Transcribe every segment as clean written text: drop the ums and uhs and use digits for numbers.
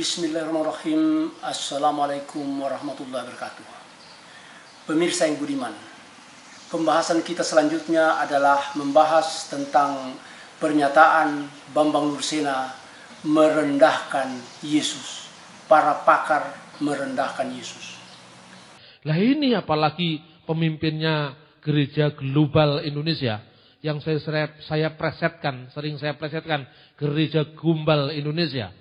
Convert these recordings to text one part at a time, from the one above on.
Bismillahirrahmanirrahim. Assalamualaikum warahmatullahi wabarakatuh. Pemirsa yang budiman, pembahasan kita selanjutnya adalah membahas tentang pernyataan Bambang Nursena merendahkan Yesus. Para pakar merendahkan Yesus. Lah ini apalagi pemimpinnya Gereja Global Indonesia yang saya presetkan, sering saya presetkan, Gereja Gumbal Indonesia.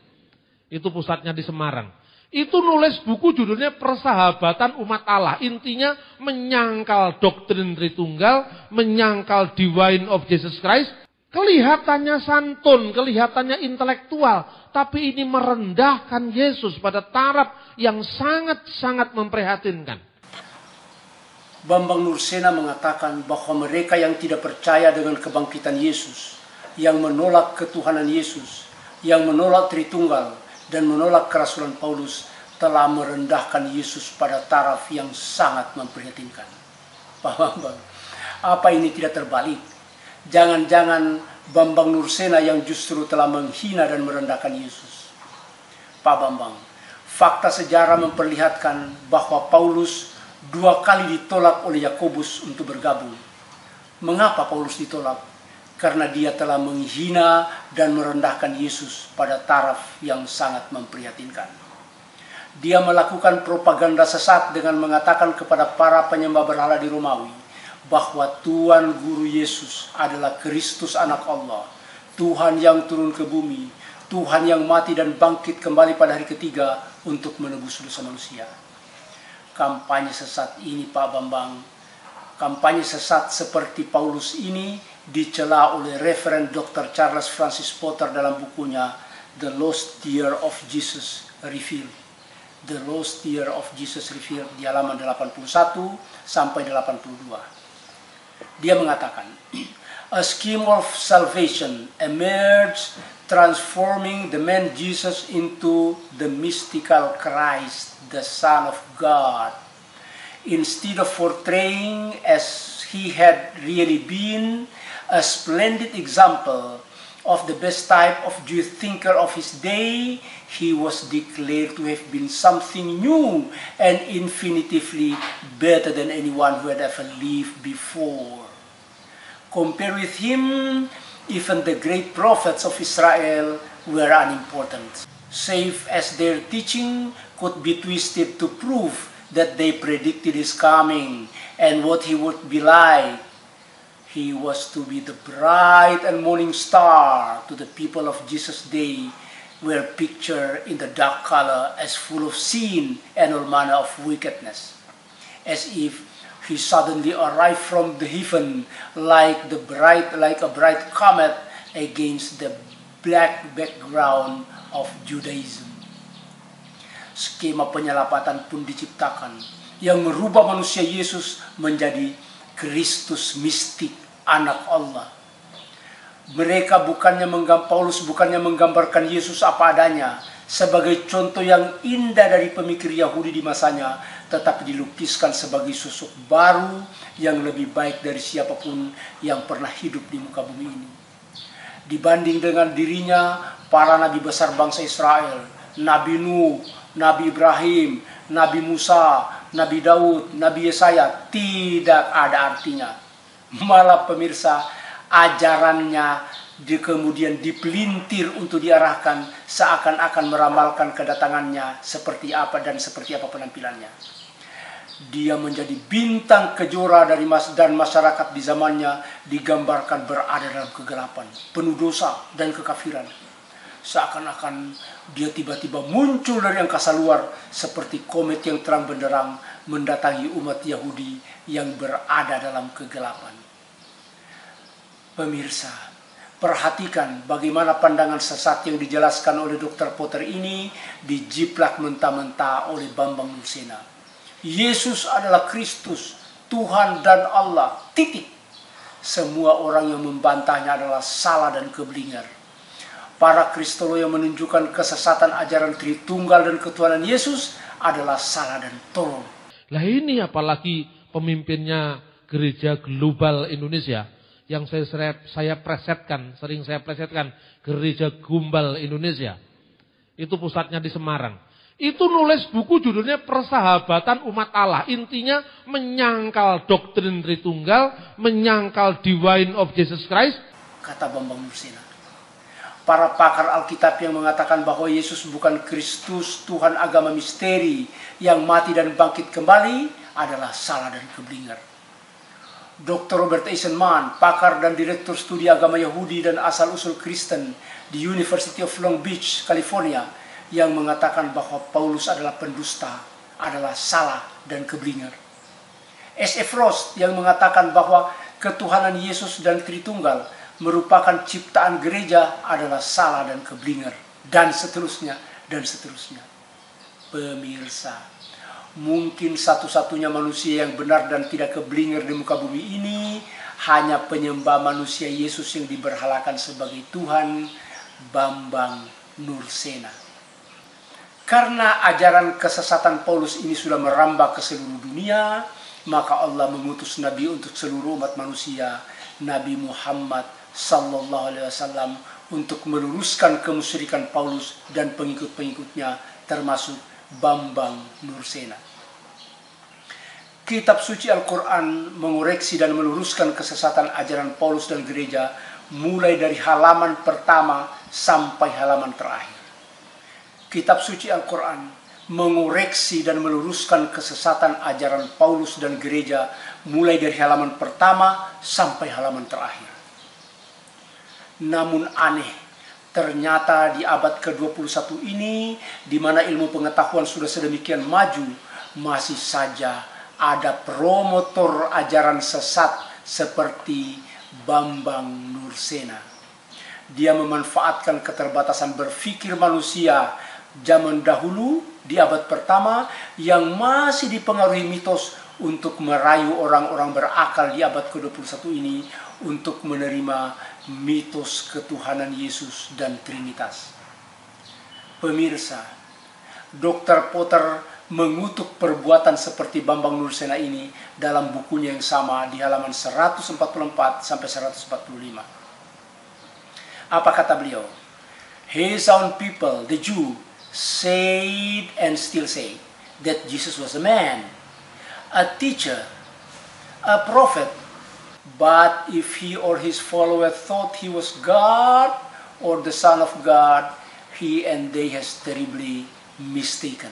Itu pusatnya di Semarang. Itu nulis buku judulnya Persahabatan Umat Allah. Intinya menyangkal doktrin Tritunggal, menyangkal Divine of Jesus Christ. Kelihatannya santun, kelihatannya intelektual. Tapi ini merendahkan Yesus pada taraf yang sangat-sangat memprihatinkan. Bambang Nursena mengatakan bahwa mereka yang tidak percaya dengan kebangkitan Yesus, yang menolak ketuhanan Yesus, yang menolak Tritunggal, dan menolak kerasulan Paulus telah merendahkan Yesus pada taraf yang sangat memprihatinkan. Pak Bambang, apa ini tidak terbalik? Jangan-jangan Bambang Nursena yang justru telah menghina dan merendahkan Yesus. Pak Bambang, fakta sejarah memperlihatkan bahwa Paulus 2 kali ditolak oleh Yakobus untuk bergabung. Mengapa Paulus ditolak? Karena dia telah menghina dan merendahkan Yesus pada taraf yang sangat memprihatinkan. Dia melakukan propaganda sesat dengan mengatakan kepada para penyembah berhala di Romawi bahwa Tuhan Guru Yesus adalah Kristus Anak Allah, Tuhan yang turun ke bumi, Tuhan yang mati dan bangkit kembali pada hari ketiga untuk menebus dosa manusia. Kampanye sesat ini, Pak Bambang, kampanye sesat seperti Paulus ini dicela oleh Reverend Dr. Charles Francis Potter dalam bukunya The Lost Year of Jesus Revealed. The Lost Year of Jesus Revealed di halaman 81 sampai 82. Dia mengatakan, a scheme of salvation emerged, transforming the man Jesus into the mystical Christ, the Son of God. Instead of portraying as he had really been, a splendid example of the best type of Jewish thinker of his day, he was declared to have been something new and infinitively better than anyone who had ever lived before. Compared with him, even the great prophets of Israel were unimportant, save as their teaching could be twisted to prove that they predicted his coming and what he would be like. He was to be the bright and morning star to the people of Jesus' day, were pictured in the dark color as full of sin and all manner of wickedness, as if he suddenly arrived from the heaven like a bright comet against the black background of Judaism. Skema penyelapatan pun diciptakan yang merubah manusia Yesus menjadi Kristus mistik, anak Allah. Paulus bukannya menggambarkan Yesus apa adanya sebagai contoh yang indah dari pemikir Yahudi di masanya, tetapi dilukiskan sebagai sosok baru yang lebih baik dari siapapun yang pernah hidup di muka bumi ini. Dibanding dengan dirinya, para nabi besar bangsa Israel, Nabi Nuh, Nabi Ibrahim, Nabi Musa, Nabi Daud, Nabi Yesaya tidak ada artinya. Malah pemirsa, ajarannya kemudian dipelintir untuk diarahkan seakan-akan meramalkan kedatangannya seperti apa dan seperti apa penampilannya. Dia menjadi bintang kejora dan masyarakat di zamannya digambarkan berada dalam kegelapan, penuh dosa dan kekafiran. Seakan-akan dia tiba-tiba muncul dari angkasa luar seperti komet yang terang benderang mendatangi umat Yahudi yang berada dalam kegelapan. Pemirsa, perhatikan bagaimana pandangan sesat yang dijelaskan oleh Dr. Potter ini dijiplak mentah-mentah oleh Bambang Nursena. Yesus adalah Kristus, Tuhan dan Allah, titik. Semua orang yang membantahnya adalah salah dan keblinger. Para Kristolo yang menunjukkan kesesatan ajaran Tritunggal dan ketuhanan Yesus adalah salah dan tolol. Lah ini apalagi pemimpinnya Gereja Global Indonesia yang sering saya presetkan, Gereja Gumbal Indonesia. Itu pusatnya di Semarang. Itu nulis buku judulnya Persahabatan Umat Allah. Intinya menyangkal doktrin Tritunggal, menyangkal divine of Jesus Christ. Kata Bambang Nursena. Para pakar Alkitab yang mengatakan bahwa Yesus bukan Kristus, Tuhan agama misteri yang mati dan bangkit kembali adalah salah dan keblinger. Dr. Robert Eisenman, pakar dan direktur studi agama Yahudi dan asal-usul Kristen di University of Long Beach, California, yang mengatakan bahwa Paulus adalah pendusta, adalah salah dan keblinger. S.F. Rost yang mengatakan bahwa ketuhanan Yesus dan Tritunggal merupakan ciptaan gereja adalah salah dan keblinger. Dan seterusnya, dan seterusnya. Pemirsa, mungkin satu-satunya manusia yang benar dan tidak keblinger di muka bumi ini hanya penyembah manusia Yesus yang diberhalakan sebagai Tuhan, Bambang Nursena. Karena ajaran kesesatan Paulus ini sudah merambah ke seluruh dunia, maka Allah mengutus Nabi untuk seluruh umat manusia, Nabi Muhammad Sallallahu Alaihi Wasallam, untuk meluruskan kemusyrikan Paulus dan pengikut-pengikutnya, termasuk Bambang Nursena. Kitab suci Al-Quran mengoreksi dan meluruskan kesesatan ajaran Paulus dan gereja, mulai dari halaman pertama sampai halaman terakhir. Kitab suci Al-Quran mengoreksi dan meluruskan kesesatan ajaran Paulus dan gereja mulai dari halaman pertama sampai halaman terakhir. Namun aneh, ternyata di abad ke-21 ini, di mana ilmu pengetahuan sudah sedemikian maju, masih saja ada promotor ajaran sesat seperti Bambang Nursena. Dia memanfaatkan keterbatasan berpikir manusia zaman dahulu di abad pertama yang masih dipengaruhi mitos untuk merayu orang-orang berakal di abad ke-21 ini untuk menerima mitos ketuhanan Yesus dan Trinitas. Pemirsa, Dr. Potter mengutuk perbuatan seperti Bambang Nursena ini dalam bukunya yang sama di halaman 144 sampai 145. Apa kata beliau? His own people, the Jew, said and still say that Jesus was a man, a teacher, a prophet. But if he or his followers thought he was God or the Son of God, he and they has terribly mistaken.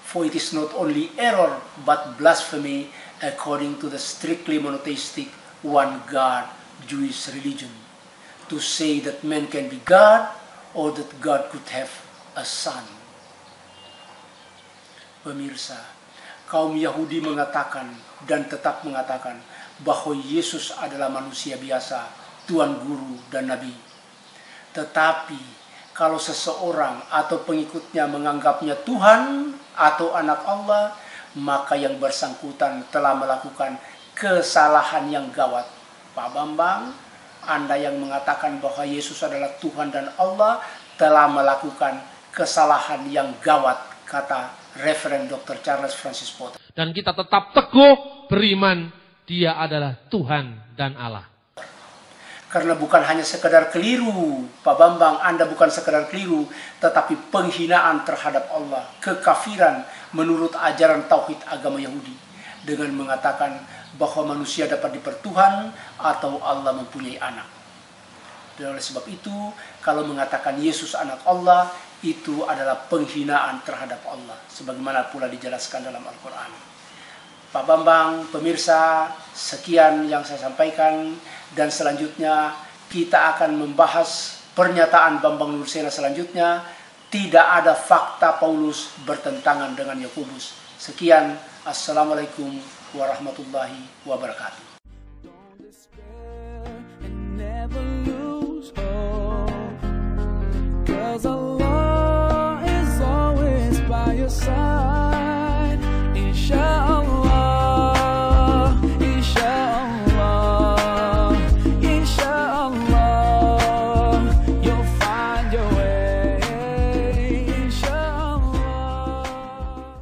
For it is not only error but blasphemy according to the strictly monotheistic one God Jewish religion to say that man can be God or that God could have a son. Pemirsa, kaum Yahudi mengatakan dan tetap mengatakan bahwa Yesus adalah manusia biasa, Tuan Guru dan Nabi. Tetapi kalau seseorang atau pengikutnya menganggapnya Tuhan atau anak Allah, maka yang bersangkutan telah melakukan kesalahan yang gawat. Pak Bambang, Anda yang mengatakan bahwa Yesus adalah Tuhan dan Allah telah melakukan kesalahan yang gawat, kata Reverend Dr. Charles Francis Potter. Dan kita tetap teguh beriman, Dia adalah Tuhan dan Allah. Karena bukan hanya sekedar keliru, Pak Bambang, Anda bukan sekedar keliru, tetapi penghinaan terhadap Allah, kekafiran menurut ajaran tauhid agama Yahudi, dengan mengatakan bahwa manusia dapat dipertuhan atau Allah mempunyai anak. Dan oleh sebab itu, kalau mengatakan Yesus anak Allah, itu adalah penghinaan terhadap Allah, sebagaimana pula dijelaskan dalam Al-Quran. Pak Bambang, pemirsa, sekian yang saya sampaikan, dan selanjutnya kita akan membahas pernyataan Bambang Nursena selanjutnya. Tidak ada fakta Paulus bertentangan dengan Yakobus. Sekian, Assalamualaikum warahmatullahi wabarakatuh.